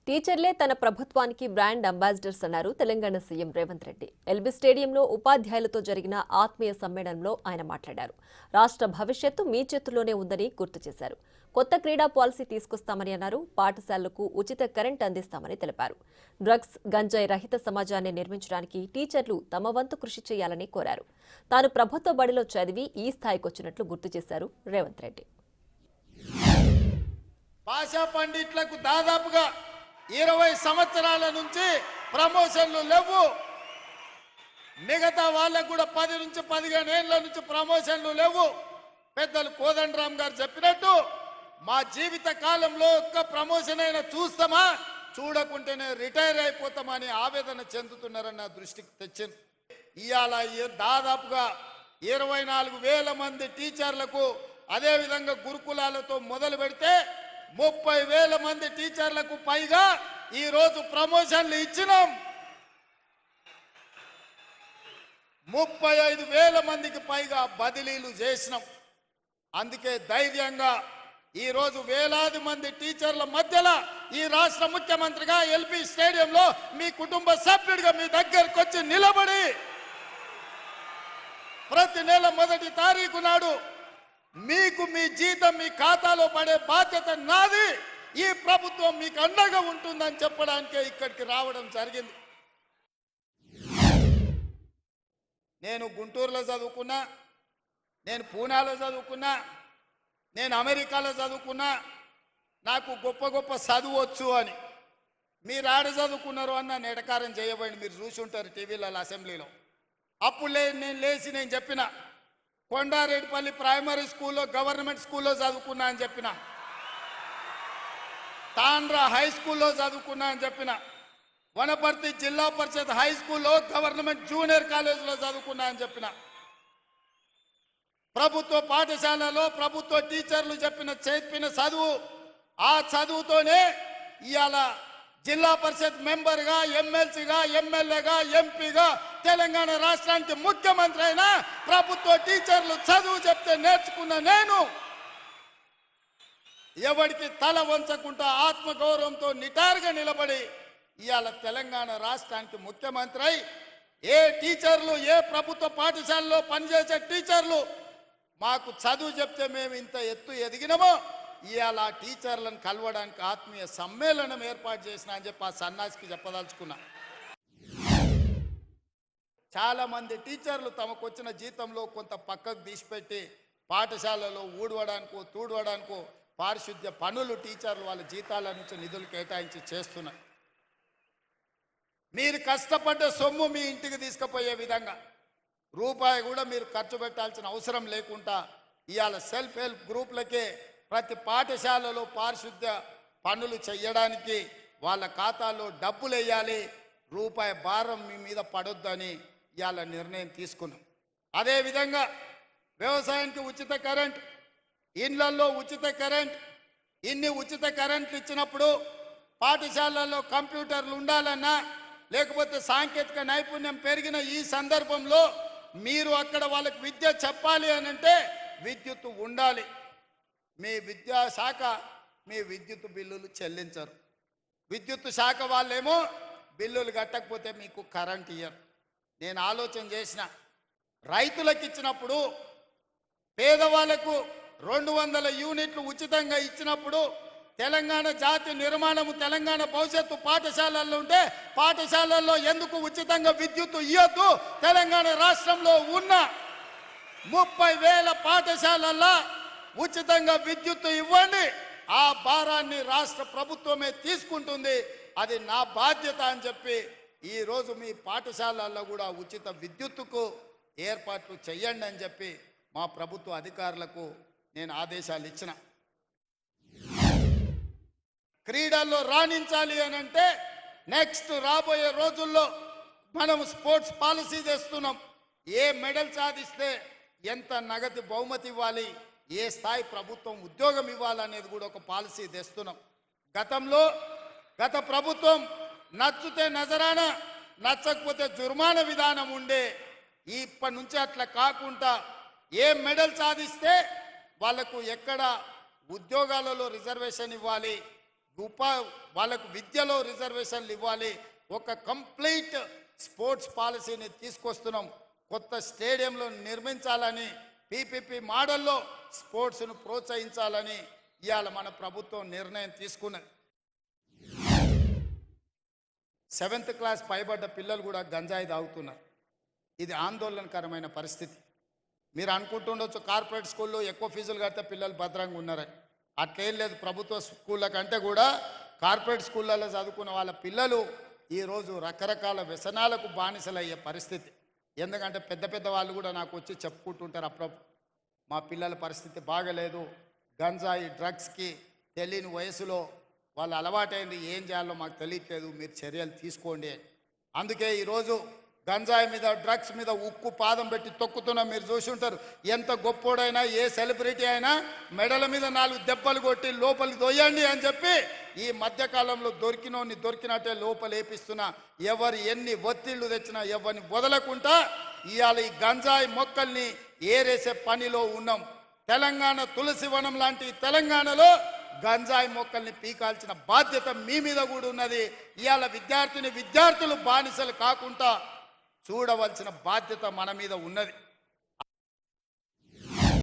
టీచర్లే తన ప్రభుత్వానికి brand ambassadors అన్నారు తెలంగాణ సీఎం రేవంత్ రెడ్డి. ఎల్బీ స్టేడియంలో ఉపాధ్యాయులతో జరిగిన ఆత్మీయ సమ్మేళనంలో ఆయన మాట్లాడారు. రాష్ట్ర భవిష్యత్తు మీ చేతుల్లోనే ఉందని గుర్తు చేశారు. కొత్త క్రీడా పాలసీ తీసుకొస్తామని అన్నారు. పాఠశాలలకు ఉచిత కరెంట్ అందిస్తామని తెలిపారు. డ్రగ్స్, గంజాయి రహిత సమాజాన్ని నిర్మించడానికి టీచర్లు తమ వంతు కృషి చేయాలని కోరారు. తాను ప్రభుత్వ బడిలో చదివి ఈ స్థాయికొచ్చినట్లు గుర్తు చేశారు రేవంత్ రెడ్డి. భాషా పండిట్లకు దాదాపుగా 20 సంవత్సరాల నుంచి ప్రమోషన్లు లేవు. మిగతా వాళ్ళకు కూడా 10 నుంచి 15 ఏళ్ల నుంచి ప్రమోషన్లు లేవు. పెద్దలు కోదండరామ్ గారు చెప్పినట్టు మా జీవిత కాలంలో ఒక్క ప్రమోషన్ అయినా చూస్తామా, చూడకుంటేనే రిటైర్ అయిపోతామని ఆవేదన చెందుతున్నారన్న దృష్టికి తెచ్చింది. ఇవాళ దాదాపుగా 24,000 మంది టీచర్లకు, అదేవిధంగా గురుకులాలతో మొదలు పెడితే 30,000 మంది టీచర్లకు పైగా ఈ రోజు ప్రమోషన్లు ఇచ్చినాం. 35,000 మందికి పైగా బదిలీలు చేసినాం. అందుకే ధైర్యంగా ఈ రోజు వేలాది మంది టీచర్ల మధ్యలో ఈ రాష్ట్ర ముఖ్యమంత్రిగా ఎల్బీ స్టేడియంలో మీ కుటుంబ సభ్యుడిగా మీ దగ్గరకు వచ్చి నిలబడి ప్రతి నెల 1వ తారీఖు నాడు మీకు మీ జీతం మీ ఖాతాలో పడే బాధ్యత నాది, ఈ ప్రభుత్వం మీకు అండగా ఉంటుందని చెప్పడానికే ఇక్కడికి రావడం జరిగింది. నేను గుంటూరులో చదువుకున్నా, నేను పూనాలో చదువుకున్నా, నేను అమెరికాలో చదువుకున్నా, నాకు గొప్ప గొప్ప చదువు వచ్చు అని. మీరు ఆడ చదువుకున్నారు అన్న నెటకారం చేయబోయింది. మీరు చూసి ఉంటారు టీవీలలో, అసెంబ్లీలో. అప్పుడు నేను చెప్పిన కొండారెడ్డిపల్లి ప్రైమరీ స్కూల్లో, గవర్నమెంట్ స్కూల్లో చదువుకున్నా అని చెప్పిన, తాండ్రా హై స్కూల్లో చదువుకున్నా అని చెప్పిన, వనపర్తి జిల్లా పరిషత్ హై స్కూల్లో, గవర్నమెంట్ జూనియర్ కాలేజీలో చదువుకున్నా అని చెప్పిన. ప్రభుత్వ పాఠశాలలో ప్రభుత్వ టీచర్లు చెప్పిన చదువు, ఆ చదువుతోనే ఇవాళ జిల్లా పరిషత్ మెంబర్గా, ఎమ్మెల్సీగా, ఎమ్మెల్యేగా, ఎంపీగా, తెలంగాణ రాష్ట్రానికి ముఖ్యమంత్రి అయినా ప్రభుత్వ టీచర్లు చదువు చెప్తే నేర్చుకున్న నేను ఎవరికి తల వంచకుండా ఆత్మగౌరవంతో నిటారుగా నిలబడి ఇవాళ తెలంగాణ రాష్ట్రానికి ముఖ్యమంత్రి అయి ఏ టీచర్లు, ఏ ప్రభుత్వ పాఠశాలలో పనిచేసే టీచర్లు మాకు చదువు చెప్తే మేము ఇంత ఎత్తు ఎదిగినామో ఇవాళ టీచర్లను కలవడానికి ఆత్మీయ సమ్మేళనం ఏర్పాటు చేసిన అని చెప్పి ఆ సన్నాసికి చెప్పదలుచుకున్నా. చాలా మంది టీచర్లు తమకు వచ్చిన జీతంలో కొంత పక్కకు తీసిపెట్టి పాఠశాలలో ఊడవడానికో తూడవడానికో పారిశుద్ధ్య పనులు టీచర్లు వాళ్ళ జీతాల నుంచి నిధులు కేటాయించి చేస్తున్నారు. మీరు కష్టపడ్డ సొమ్ము మీ ఇంటికి తీసుకుపోయే విధంగా రూపాయి కూడా మీరు ఖర్చు పెట్టాల్సిన అవసరం లేకుండా ఇవాళ సెల్ఫ్ హెల్ప్ గ్రూపులకే ప్రతి పాఠశాలలో పారిశుద్ధ్య పనులు చేయడానికి వాళ్ళ ఖాతాలో డబ్బులు వేయాలి, రూపాయి భారం మీ మీద పడొద్దని ఇవాళ నిర్ణయం తీసుకున్నాం. అదేవిధంగా వ్యవసాయానికి ఉచిత కరెంట్, ఇండ్లల్లో ఉచిత కరెంట్, ఇన్ని ఉచిత కరెంట్లు ఇచ్చినప్పుడు పాఠశాలల్లో కంప్యూటర్లు ఉండాలన్నా, లేకపోతే సాంకేతిక నైపుణ్యం పెరిగిన ఈ సందర్భంలో మీరు అక్కడ వాళ్ళకి విద్య చెప్పాలి అని అంటే విద్యుత్ ఉండాలి. మీ విద్యాశాఖ మీ విద్యుత్ బిల్లులు చెల్లించరు. విద్యుత్ శాఖ వాళ్ళేమో బిల్లులు కట్టకపోతే మీకు కరెంట్ ఇయ్యరు. నేను ఆలోచన చేసిన, రైతులకు ఇచ్చినప్పుడు, పేదవాళ్లకు 200 యూనిట్లు ఉచితంగా ఇచ్చినప్పుడు తెలంగాణ జాతి నిర్మాణము, తెలంగాణ భవిష్యత్తు పాఠశాలల్లో ఉంటే పాఠశాలల్లో ఎందుకు ఉచితంగా విద్యుత్ ఇవ్వద్దు? తెలంగాణ రాష్ట్రంలో ఉన్న 30,000 పాఠశాలల్లో ఉచితంగా విద్యుత్ ఇవ్వండి. ఆ భారాన్ని రాష్ట్ర ప్రభుత్వమే తీసుకుంటుంది. అది నా బాధ్యత అని చెప్పి ఈరోజు మీ పాఠశాలల్లో కూడా ఉచిత విద్యుత్తుకు ఏర్పాట్లు చేయండి అని చెప్పి మా ప్రభుత్వ అధికారులకు నేను ఆదేశాలు ఇచ్చిన. క్రీడల్లో రాణించాలి అని అంటే నెక్స్ట్ రాబోయే రోజుల్లో మనం స్పోర్ట్స్ పాలసీ తెస్తున్నాం. ఏ మెడల్ సాధిస్తే ఎంత నగదు బహుమతి ఇవ్వాలి, ఏ స్థాయి ప్రభుత్వం ఉద్యోగం ఇవ్వాలనేది కూడా ఒక పాలసీ తెస్తున్నాం. గత ప్రభుత్వం నచ్చితే నజరానా, నచ్చకపోతే జుర్మానా విధానం ఉండే. ఇప్పటి నుంచి అట్లా కాకుండా ఏ మెడల్ సాధిస్తే వాళ్లకు ఎక్కడ ఉద్యోగాలలో రిజర్వేషన్ ఇవ్వాలి, వాళ్ళకు విద్యలో రిజర్వేషన్లు ఇవ్వాలి. ఒక కంప్లీట్ స్పోర్ట్స్ పాలసీని తీసుకొస్తున్నాం. కొత్త స్టేడియంలో నిర్మించాలని, పీపీపీ మోడల్లో స్పోర్ట్స్ను ప్రోత్సహించాలని ఇవాళ మన ప్రభుత్వం నిర్ణయం తీసుకున్నది. 7th క్లాస్ పైబడ్డ పిల్లలు కూడా గంజాయి తాగుతున్నారు. ఇది ఆందోళనకరమైన పరిస్థితి. మీరు అనుకుంటుండొచ్చు కార్పొరేట్ స్కూల్లో ఎక్కువ ఫీజులు కడితే పిల్లలు భద్రంగా ఉన్నారని. అట్లేం లేదు. ప్రభుత్వ స్కూళ్ళ కంటే కూడా కార్పొరేట్ స్కూళ్ళలో చదువుకున్న వాళ్ళ పిల్లలు ఈరోజు రకరకాల వ్యసనాలకు బానిసలయ్యే పరిస్థితి. ఎందుకంటే పెద్ద పెద్ద వాళ్ళు కూడా నాకు వచ్చి చెప్పుకుంటుంటారు అప్పుడప్పుడు, మా పిల్లల పరిస్థితి బాగలేదు, గంజాయి డ్రగ్స్కి తెలియని వయసులో వాళ్ళు అలవాటైంది, ఏం చేయాలో మాకు తెలియట్లేదు, మీరు చర్యలు తీసుకోండి అని. అందుకే ఈరోజు గంజాయి మీద, డ్రగ్స్ మీద ఉక్కు పాదం పెట్టి తొక్కుతున్నా. మీరు చూసి ఉంటారు, ఎంత గొప్పోడైనా ఏ సెలబ్రిటీ అయినా మెడల మీద 4 దెబ్బలు కొట్టి లోపలికి దొయ్యండి అని చెప్పి ఈ మధ్యకాలంలో దొరికినోని దొరికినట్టే లోపలేపిస్తున్నా. ఎవరు ఎన్ని ఒత్తిళ్లు తెచ్చినా ఎవరిని వదలకుండా ఇవాళ ఈ గంజాయి మొక్కల్ని ఏరేసే పనిలో ఉన్నాం. తెలంగాణ తులసి వనం లాంటి తెలంగాణలో గంజాయి మొక్కల్ని పీకాల్సిన బాధ్యత మీ మీద కూడా ఉన్నది. ఇవాళ విద్యార్థులు బానిసలు కాకుండా చూడవలసిన బాధ్యత మన మీద ఉన్నది.